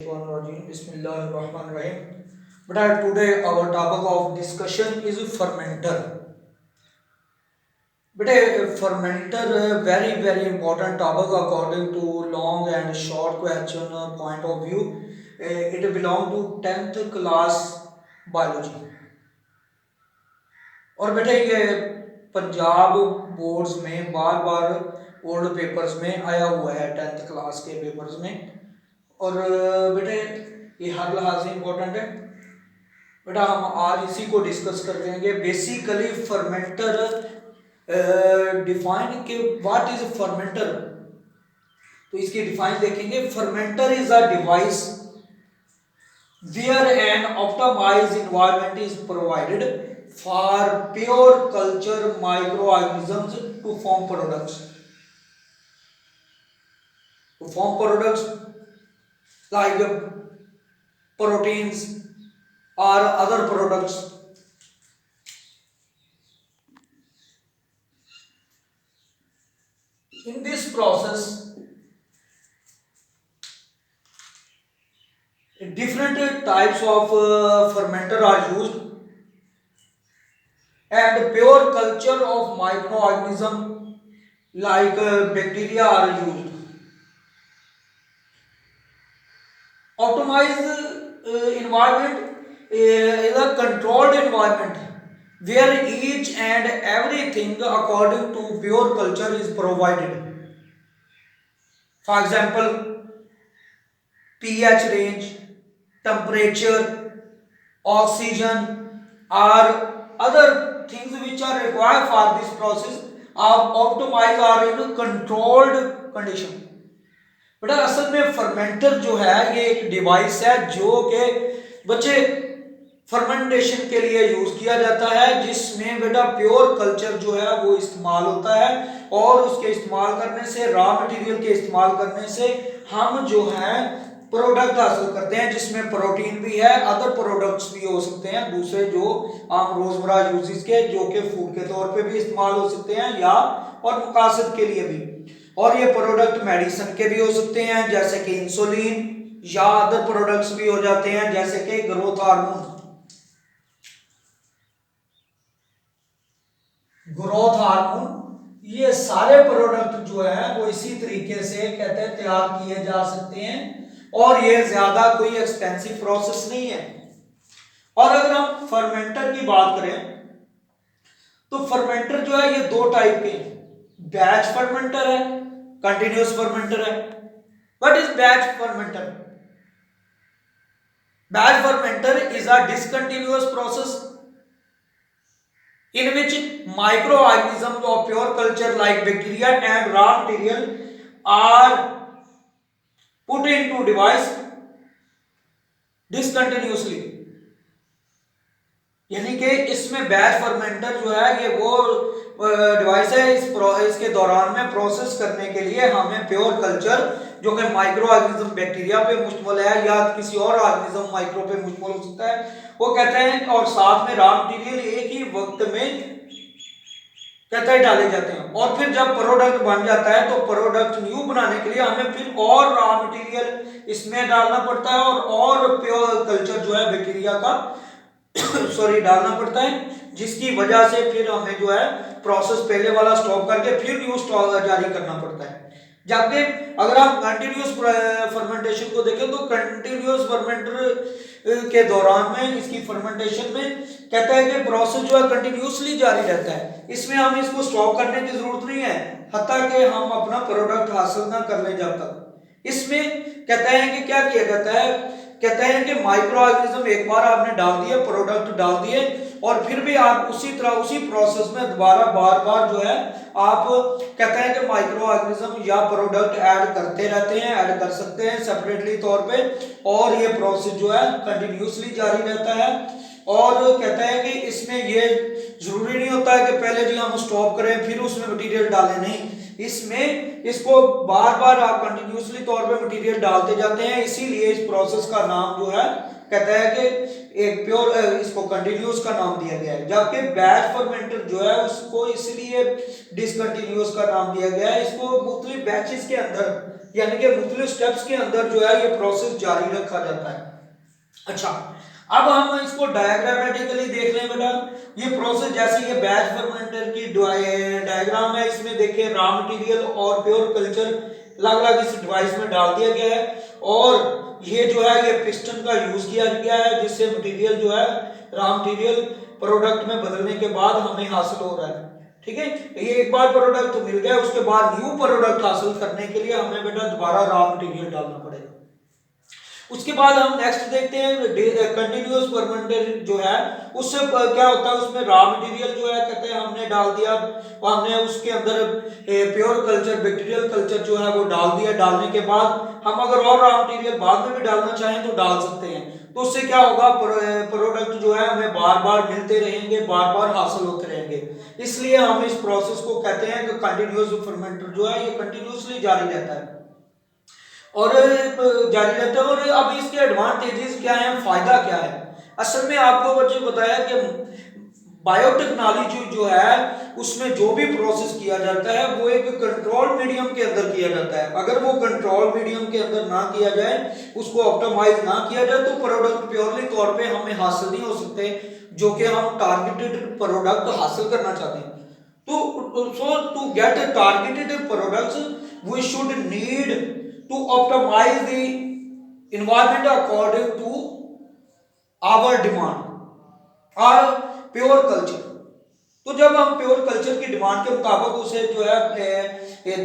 Bismillahirrahmanirrahim. But today our topic of discussion is fermenter. But a fermenter very important topic according to long and short question point of view. It belong to 10th class biology. और बेटे ये Punjab boards में बार बार old papers में आया हुआ है 10th class के papers में। और बेटे ये हर लिहाज से इम्पोर्टेंट है। बेटा हम आज इसी को डिस्कस कर देंगे। बेसिकली फर्मेंटर डिफाइन के व्हाट इज फर्मेंटर, तो इसकी डिफाइन देखेंगे। Fermenter is a device where an optimized environment is provided for pure culture microorganisms to form products. To form products like proteins or other products. In this process, different types of fermenter are used and pure culture of microorganism like bacteria are used. Optimized environment is a controlled environment where each and everything according to pure culture is provided. For example, pH range, temperature, oxygen or other things which are required for this process are optimized or in controlled condition. बेटा असल में fermenter जो है ये एक device है जो कि बच्चे फर्मेंटेशन के लिए यूज किया जाता है, जिसमें बेटा प्योर कल्चर जो है वो इस्तेमाल होता है। और उसके इस्तेमाल करने से, रॉ मटेरियल के इस्तेमाल करने से हम जो है प्रोडक्ट हासिल करते हैं, जिसमें प्रोटीन भी है, अदर प्रोडक्ट्स भी हो सकते हैं दूसरे जो आम रोजमर्रा यूजेस के, जो कि फूड के तौर पे भी इस्तेमाल हो सकते हैं या और मकासद के लिए भी। और ये प्रोडक्ट मेडिसिन के भी हो सकते हैं जैसे कि इंसुलिन, या अदर प्रोडक्ट्स भी हो जाते हैं जैसे कि ग्रोथ हार्मोन। ये सारे प्रोडक्ट जो है वो इसी तरीके से कहते हैं तैयार किए जा सकते हैं और ये ज्यादा कोई एक्सपेंसिव प्रोसेस नहीं है। और अगर हम फर्मेंटर की बात करें तो फर्मेंटर जो है ये दो टाइप के हैं। बैच फर्मेंटर है, कंटिन्यूअस फर्मेंटर है। What is batch fermenter? Batch fermenter is a discontinuous process in which microorganisms of pure culture like bacteria and raw material are put into device discontinuously। यानी कि इसमें batch fermenter जो है ये वो device है, इसके दौरान में प्रोसेस करने के लिए हमें प्योर कल्चर जो कि माइक्रो ऑर्गेनिज्म बैक्टीरिया पे मुश्तमिल है या किसी और ऑर्गेनिज्म माइक्रो पे मुश्तमिल हो सकता है, वो कहते हैं, और साथ में रॉ मटेरियल एक ही वक्त में कहते हैं डाले जाते हैं। और फिर जब प्रोडक्ट बन जाता है तो प्रोडक्ट न्यू बनाने के लिए हमें फिर और रॉ मटेरियल इसमें डालना पड़ता है और प्योर कल्चर जो है बैक्टीरिया का डालना पड़ता है, जिसकी वजह से फिर हमें जो है प्रोसेस पहले वाला स्टॉप करके फिर न्यू स्टॉक जारी करना पड़ता है। जबकि अगर आप कंटिन्यूअस फर्मेंटेशन को देखें तो कंटिन्यूअस फर्मेंटर के दौरान में इसकी फर्मेंटेशन में कहता है कि प्रोसेस जो है कंटिन्यूअसली जारी रहता है, इसमें हम इसको स्टॉप करने की जरूरत नहीं है हत्ता कि हम अपना प्रोडक्ट हासिल ना कर ले जब तक। इसमें कहता है कि क्या किया जाता है, कहते हैं कि माइक्रो ऑर्गेनिज्म एक बार आपने डाल दिए, प्रोडक्ट डाल दिए, और फिर भी आप उसी तरह उसी प्रोसेस में दोबारा बार बार जो है आप कहते हैं कि माइक्रो ऑर्गेनिज्म या प्रोडक्ट ऐड करते रहते हैं, ऐड कर सकते हैं सेपरेटली तौर पे, और ये प्रोसेस जो है कंटिन्यूअसली जारी रहता है। और कहते हैं कि इसमें ये जरूरी नहीं होता है कि पहले जी हम स्टॉप करें फिर उसमें मटेरियल डालें, नहीं, इसमें इसको बार बार आप कंटिन्यूअसली तौर पे मटेरियल डालते जाते हैं। इसीलिए इस प्रोसेस का नाम जो है कहता है कि एक प्योर इसको कंटिन्यूस का नाम दिया गया है, जबकि बैच फर्मेंटर जो है उसको इसलिए डिसकंटिन्यूस का नाम दिया गया है। इसको मुख्तलिफ बैचेस के अंदर यानी कि मुख्तलिफ स्टेप्स के अंदर जो है ये प्रोसेस जारी रखा जाता है। अच्छा, अब हम इसको डायग्रामेटिकली देख लें बेटा। ये प्रोसेस जैसे ये बैच फर्मेंटर की डायग्राम है, इसमें देखिए रॉ मटेरियल और प्योर कल्चर अलग अलग इस डिवाइस में डाल दिया गया है, और ये जो है ये पिस्टन का यूज किया गया है, जिससे मटेरियल जो है रॉ मटेरियल प्रोडक्ट में बदलने के बाद हमें हासिल हो रहा है। ठीक है, ये एक बार प्रोडक्ट मिल गया, उसके बाद न्यू प्रोडक्ट हासिल करने के लिए हमें बेटा दोबारा रॉ मटेरियल डालना पड़ेगा। उसके बाद हम नेक्स्ट देखते हैं कंटिन्यूअस फर्मेंटर जो है उससे क्या होता है, उसमें रॉ मटेरियल जो है कहते हैं हमने डाल दिया, हमने उसके अंदर प्योर कल्चर बैक्टीरियल कल्चर जो है वो डाल दिया। डालने के बाद हम अगर और रॉ मटेरियल बाद में भी डालना चाहें तो डाल सकते हैं। तो उससे क्या होगा, प्रोडक्ट जो है हमें बार बार मिलते रहेंगे, बार बार हासिल होते रहेंगे। इसलिए हम इस प्रोसेस को कहते हैं कि कंटिन्यूअस फर्मेंटर जो है ये कंटिन्यूअसली जारी रहता है और जारी रहता है। और अब इसके एडवांटेजेस क्या हैं, फायदा क्या है। असल में आपको बच्चे बताया कि बायोटेक्नोलॉजी जो है उसमें जो भी प्रोसेस किया जाता है वो एक कंट्रोल मीडियम के अंदर किया जाता है। अगर वो कंट्रोल मीडियम के अंदर ना किया जाए, उसको ऑप्टिमाइज ना किया जाए, तो प्रोडक्ट प्योरली तौर पे हमें हासिल नहीं हो सकते जो कि हम टारगेटेड प्रोडक्ट हासिल करना चाहते हैं। तो so to get targeted products we should need to optimize the environment according to our demand और प्योर कल्चर। तो जब हम प्योर कल्चर की डिमांड के मुताबिक उसे जो है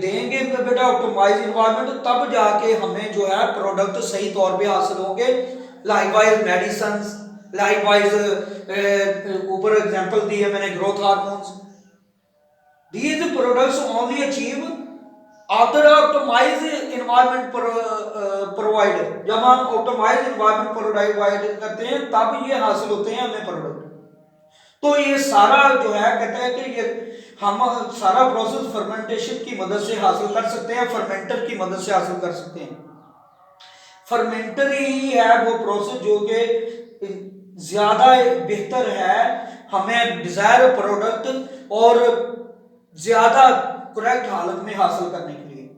देंगे बेटा ऑप्टिमाइज इन्वायरमेंट, तब जाके हमें जो है प्रोडक्ट सही तौर पे हासिल होंगे। लाइकवाइज मेडिसिन, लाइकवाइज ऊपर एग्जांपल दी है मैंने growth hormones, these products only achieve after optimize environment provider. जब हम ऑप्टिमाइज इन्वायरमेंट प्रोवाइड करते हैं तब ये हासिल होते हैं हमें प्रोडक्ट। तो ये सारा जो है कहते हैं कि ये हम सारा प्रोसेस फर्मेंटेशन की मदद से हासिल कर सकते हैं, फर्मेंटर की मदद से हासिल कर सकते हैं। फर्मेंटर ही है वो प्रोसेस जो कि ज्यादा बेहतर है हमें डिजायर प्रोडक्ट और ज्यादा करेक्ट हालत में हासिल करने के लिए।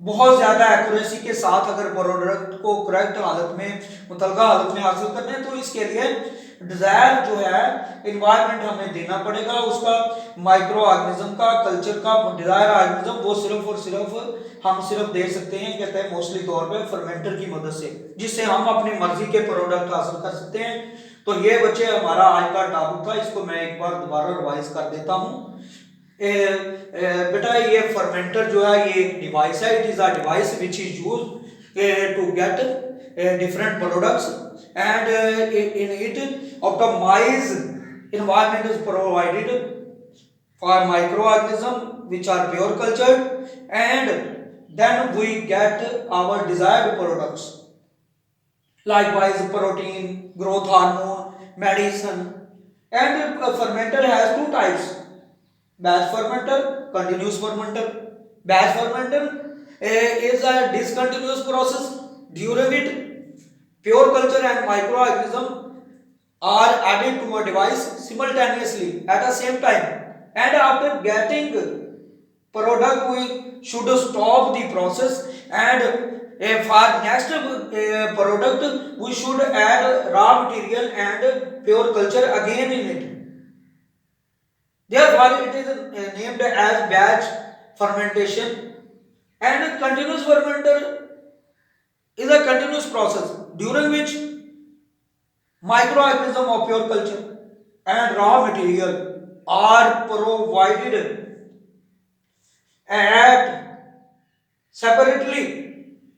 बहुत ज्यादा एक्यूरेसी के साथ अगर प्रोडक्ट को करेक्ट हालत में मुतलका हालत में हासिल करने हैं तो इसके लिए डिजायर जो है एनवायरनमेंट हमें देना पड़ेगा, उसका माइक्रो ऑर्गेनिज्म का कल्चर का डिजायर ऑर्गेनिज्म वो सिर्फ और सिर्फ हम सिर्फ दे सकते हैं कहते हैं मोस्टली तौर पे फर्मेंटर की मदद से, जिससे हम अपनी मर्जी के प्रोडक्ट हासिल कर सकते हैं। तो ये बच्चे हमारा आज का टॉपिक था, इसको मैं एक बार दोबारा रिवाइज कर देता हूँ। बेटा ये फर्मेंटर जो है ये एक डिवाइस है, it is a device which is used to get different products and in it optimize environment is provided for microorganism which are pure cultured and then we get our desired products. Likewise protein, growth hormone, medicine, and fermenter has two types: batch fermenter, continuous fermenter. Batch fermenter is a discontinuous process. During it pure culture and microorganism are added to a device simultaneously at the same time, and after getting product we should stop the process and for next product we should add raw material and pure culture again in it. Therefore it is named as batch fermentation. And continuous fermenter is a continuous process during which microorganism of pure culture and raw material are provided at separately,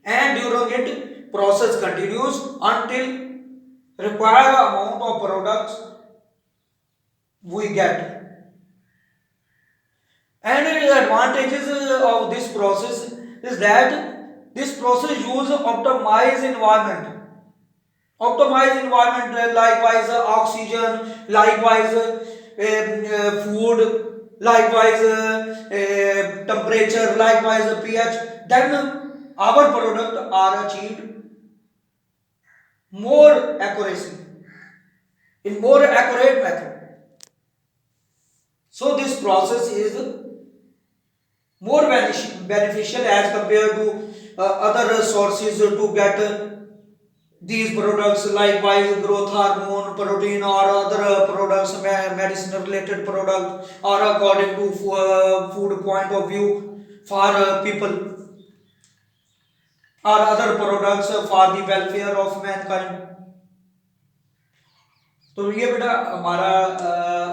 and during it process continues until required amount of products we get. And the advantages of this process is that this process use optimize environment. Optimize environment likewise oxygen, likewise food, likewise temperature, likewise pH, then our product are achieved more accuracy. in more accurate method. So this process is more beneficial as compared to other sources to get these products, likewise growth hormone, protein, or other products, medicine related product, or according to food point of view for people, or other products for the welfare of mankind. तो ये बेटा हमारा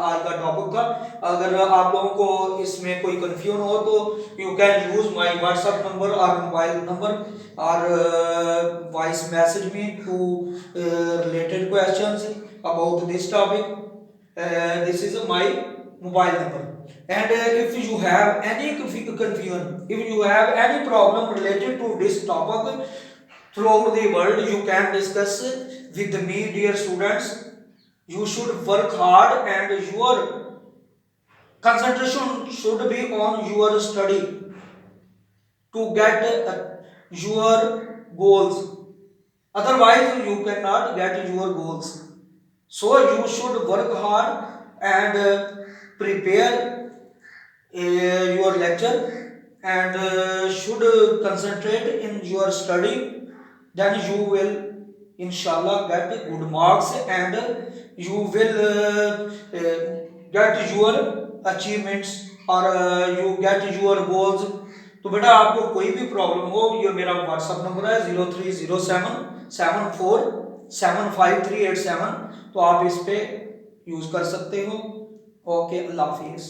आज का topic था। अगर आप लोगों को इसमें कोई कंफ्यूजन हो तो you can use my WhatsApp number और मोबाइल नंबर और voice message me to related questions about this topic. This is my mobile number, and if you have any confusion, if you have any problem related to this topic throughout the world, you can discuss with me, dear students. You should work hard and your concentration should be on your study to get your goals. Otherwise you cannot get your goals. So you should work hard and prepare your lecture and should concentrate in your study. Then you will inshallah get good marks and you will get your achievements or you get your goals. तो बेटा आपको कोई भी problem हो, ये मेरा WhatsApp number है 0307747537, तो आप इस पे यूज कर सकते हो। ओके, अल्लाह हाफिज।